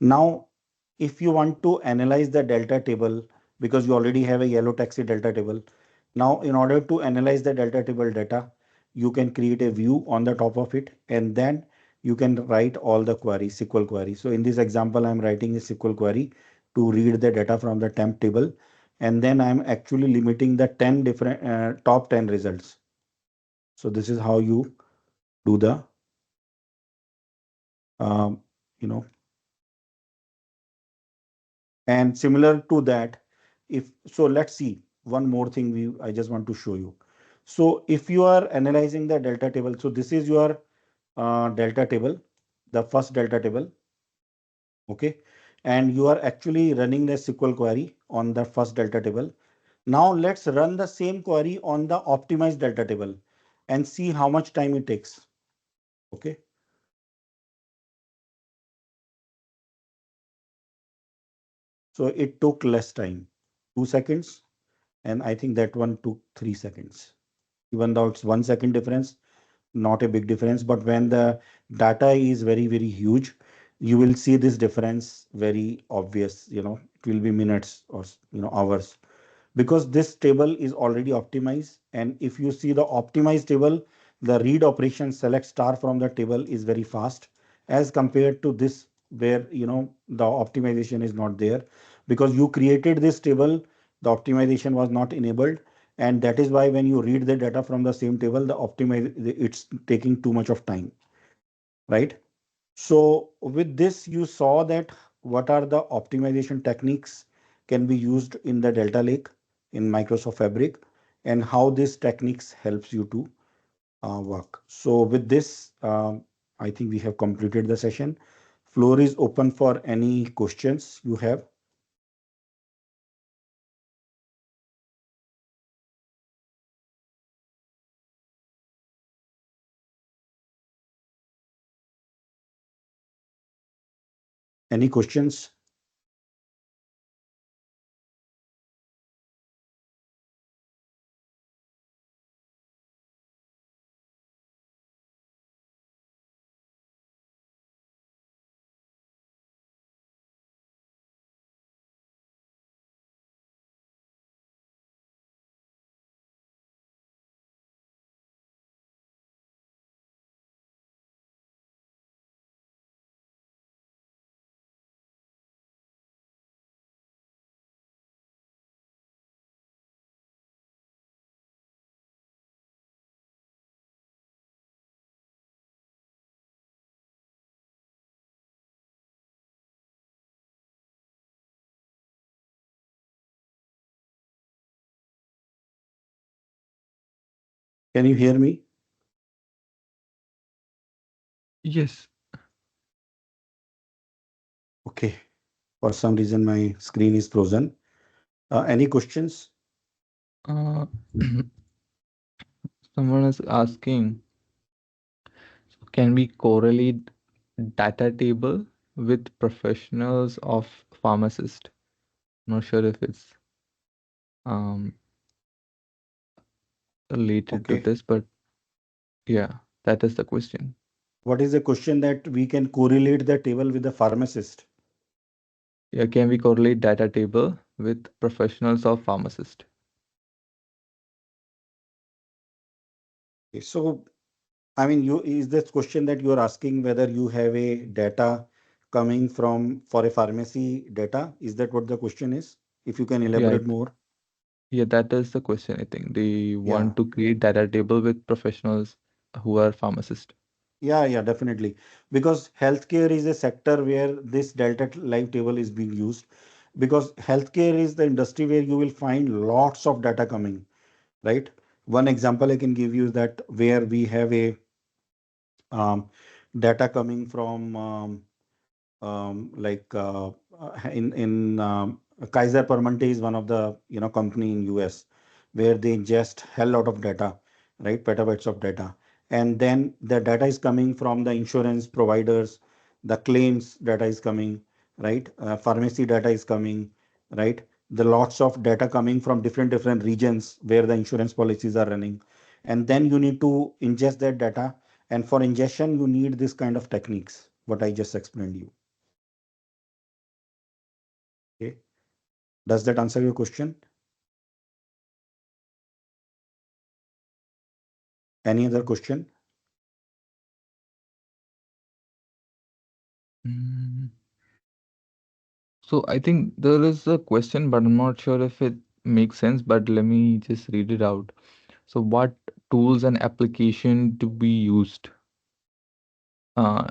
Now, if you want to analyze the delta table, because you already have a yellow taxi delta table, now in order to analyze the delta table data, you can create a view on the top of it, and then you can write all the queries, SQL query. So in this example, I'm writing a SQL query to read the data from the temp table, and then I'm actually limiting the 10 different top 10 results. So this is how you do the um, you know and similar to that, if so, let's see one more thing I just want to show you. So if you are analyzing the delta table, so this is your delta table, the first delta table, okay, and you are actually running the SQL query on the first delta table. Now let's run the same query on the optimized delta table and see how much time it takes. Okay, so it took less time, 2 seconds, and I think that one took 3 seconds. Even though it's 1 second difference, not a big difference, but when the data is very, very huge, you will see this difference very obvious. It will be minutes or hours, because this table is already optimized. And if you see the optimized table, the read operation select star from the table is very fast, as compared to this, where the optimization is not there, because you created this table, the optimization was not enabled, and that is why when you read the data from the same table, the optimize it's taking too much of time, right? So with this, you saw that what are the optimization techniques can be used in the Delta Lake in Microsoft Fabric, and how this techniques helps you to work. So with this, I think we have completed the session. Floor is open for any questions you have. Any questions? Can you hear me? Yes. Okay. For some reason, my screen is frozen. Any questions? Uh, someone is asking, can we correlate data table with professionals of pharmacist? Not sure if it's um related to Okay. this, but yeah, that is the question. What is the question, that we can correlate the table with the pharmacist? Yeah, can we correlate data table with professionals of pharmacist? Okay, so, I mean, is this question that you are asking whether you have a data coming from for a pharmacy data? Is that what the question is? If you can Yeah, elaborate more. yeah, that is the question, I think. They Yeah, want to create data table with professionals who are pharmacists. yeah, definitely. Because healthcare is a sector where this live table is being used. Because healthcare is the industry where you will find lots of data coming, right? One example I can give you is that where we have a um, data coming from like in Kaiser Permanente is one of the company in US where they ingest hell lot of data, right? Petabytes of data, and then the data is coming from the insurance providers, the claims data is coming, right? Pharmacy data is coming, right? The lots of data coming from different regions where the insurance policies are running, and then you need to ingest that data. And for ingestion, you need this kind of techniques, what I just explained you. Okay. Does that answer your question? Any other question? Mm, So I think there is a question, but I'm not sure if it makes sense. But let me just read it out. So, what tools and application to be used? Uh,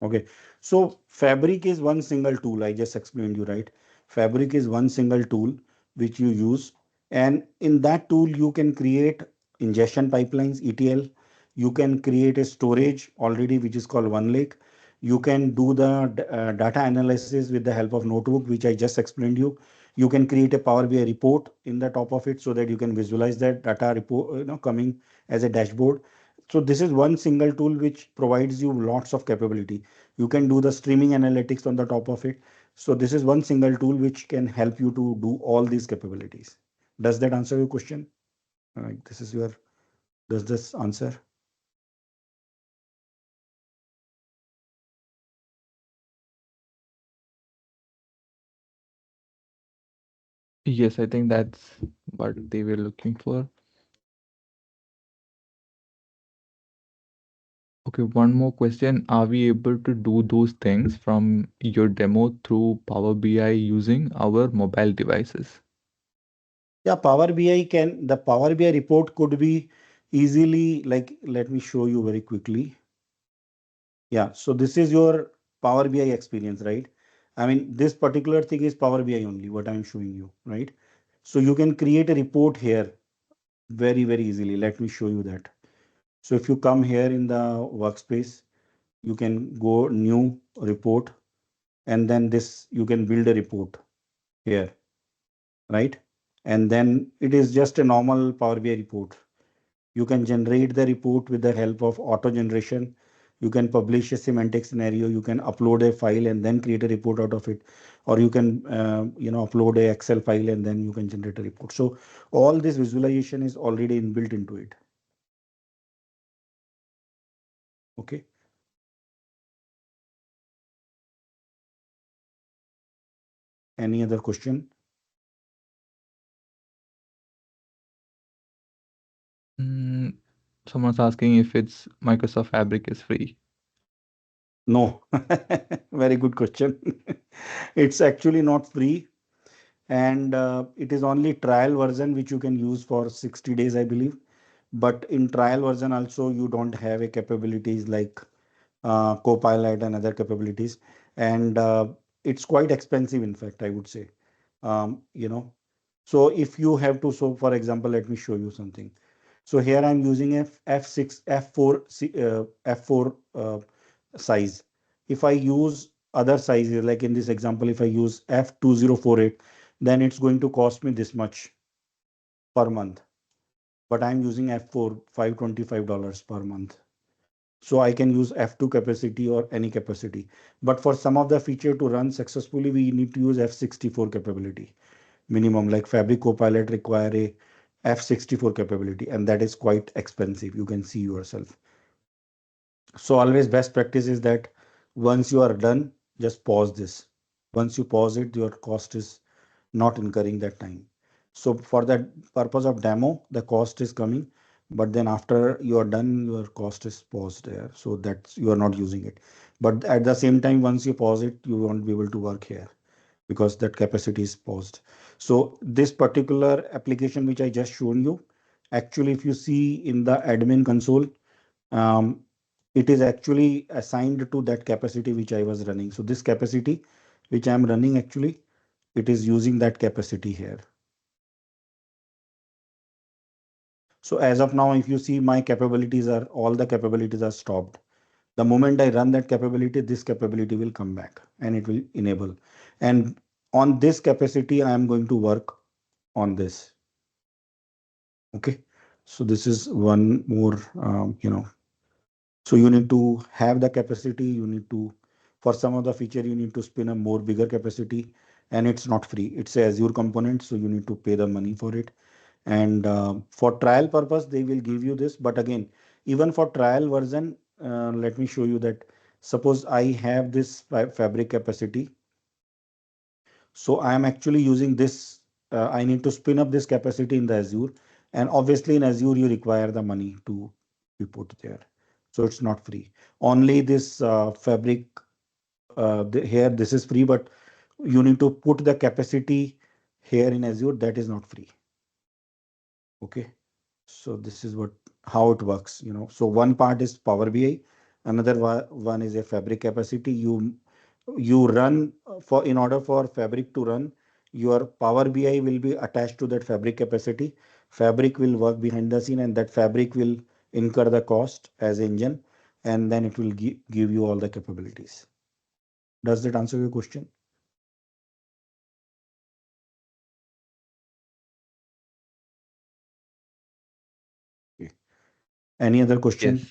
Okay. So Fabric is one single tool. I just explained you, right? Fabric is one single tool which you use. And in that tool, you can create ingestion pipelines, ETL. You can create a storage already, which is called OneLake. You can do the data analysis with the help of notebook, which I just explained you. You can create a Power BI report in the top of it so that you can visualize that data report, coming as a dashboard. So this is one single tool which provides you lots of capability. You can do the streaming analytics on the top of it. So this is one single tool which can help you to do all these capabilities. Does that answer your question? This is your, does this answer? yes, I think that's what they were looking for. Okay, one more question. Are we able to do those things from your demo through Power BI using our mobile devices? Yeah, Power BI can, the Power BI report could be easily, like, let me show you very quickly. Yeah, so this is your Power BI experience, right? I mean, this particular thing is Power BI only, what I'm showing you, right? So you can create a report here very easily. Let me show you that. So if you come here in the workspace, you can go new report, and then this you can build a report here, right? And then it is just a normal Power BI report. You can generate the report with the help of auto generation. You can publish a semantic scenario. You can upload a file and then create a report out of it, or you can upload a Excel file and then you can generate a report. So all this visualization is already inbuilt into it. Okay. Any other question? Mm, someone's asking if it's Microsoft Fabric is free. No. Very good question. It's actually not free, and it is only trial version which you can use for 60 days, I believe. But in trial version also, you don't have a capabilities like Copilot and other capabilities, and it's quite expensive. In fact, I would say, um, you know. So if you have to, so for example, let me show you something. So here I'm using a F6, F4, F4 size. If I use other sizes, like in this example, if I use F2048, then it's going to cost me this much per month. But I'm using F4, $525 per month. So I can use F2 capacity or any capacity. But for some of the feature to run successfully, we need to use F64 capability minimum. Like Fabric Copilot require a F64 capability, and that is quite expensive. You can see yourself. So always best practice is that once you are done, just pause this. Once you pause it, your cost is not incurring that time. So for that purpose of demo, the cost is coming, but then after you are done, your cost is paused there. So that's you are not using it. But at the same time, once you pause it, you won't be able to work here because that capacity is paused. So this particular application which I just shown you, actually, if you see in the admin console, um, it is actually assigned to that capacity which I was running. So this capacity which I am running, actually, it is using that capacity here. So as of now, if you see, my capabilities are, all the capabilities are stopped. The moment I run that capability, this capability will come back and it will enable. And on this capacity, I am going to work on this. Okay. So this is one more, so you need to have the capacity. You need to, for some of the feature, you need to spin a more bigger capacity, and it's not free. It's a Azure component, so you need to pay the money for it. And for trial purpose, they will give you this. But again, even for trial version, let me show you that. Suppose I have this fabric capacity, so I am actually using this. I need to spin up this capacity in the Azure, and obviously in Azure you require the money to be put there. So it's not free. Only this fabric here. This is free, but you need to put the capacity here in Azure. That is not free. Okay. So this is what how it works. So one part is Power BI, another one is a Fabric capacity. You run for in order for Fabric to run, your Power BI will be attached to that Fabric capacity. Fabric will work behind the scene, and that Fabric will incur the cost as engine, and then it will give you all the capabilities. Does that answer your question? Okay. Any other question? Yes.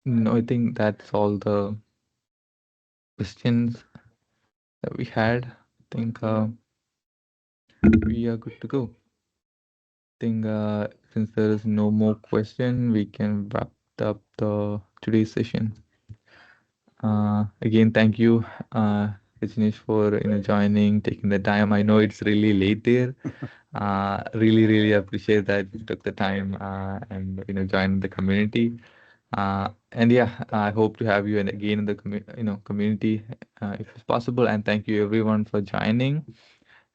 No, I think that's all the questions that we had. I think we are good to go. I think since there is no more question, we can wrap up the today's session. Again, thank you, Rajneesh, for joining, taking the time. I know it's really late there. Really, really appreciate that you took the time and joined the community. And yeah, I hope to have you again in the community if it's possible. And thank you everyone for joining.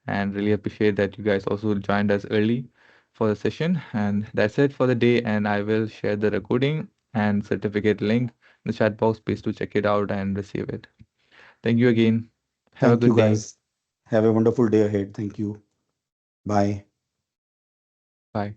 And really appreciate that you guys also joined us early for the session. And that's it for the day. And I will share the recording and certificate link in the chat box. Please to check it out and receive it. Thank you again. Have a Thank you, good day. guys. Have a wonderful day ahead. Thank you. Bye. Bye.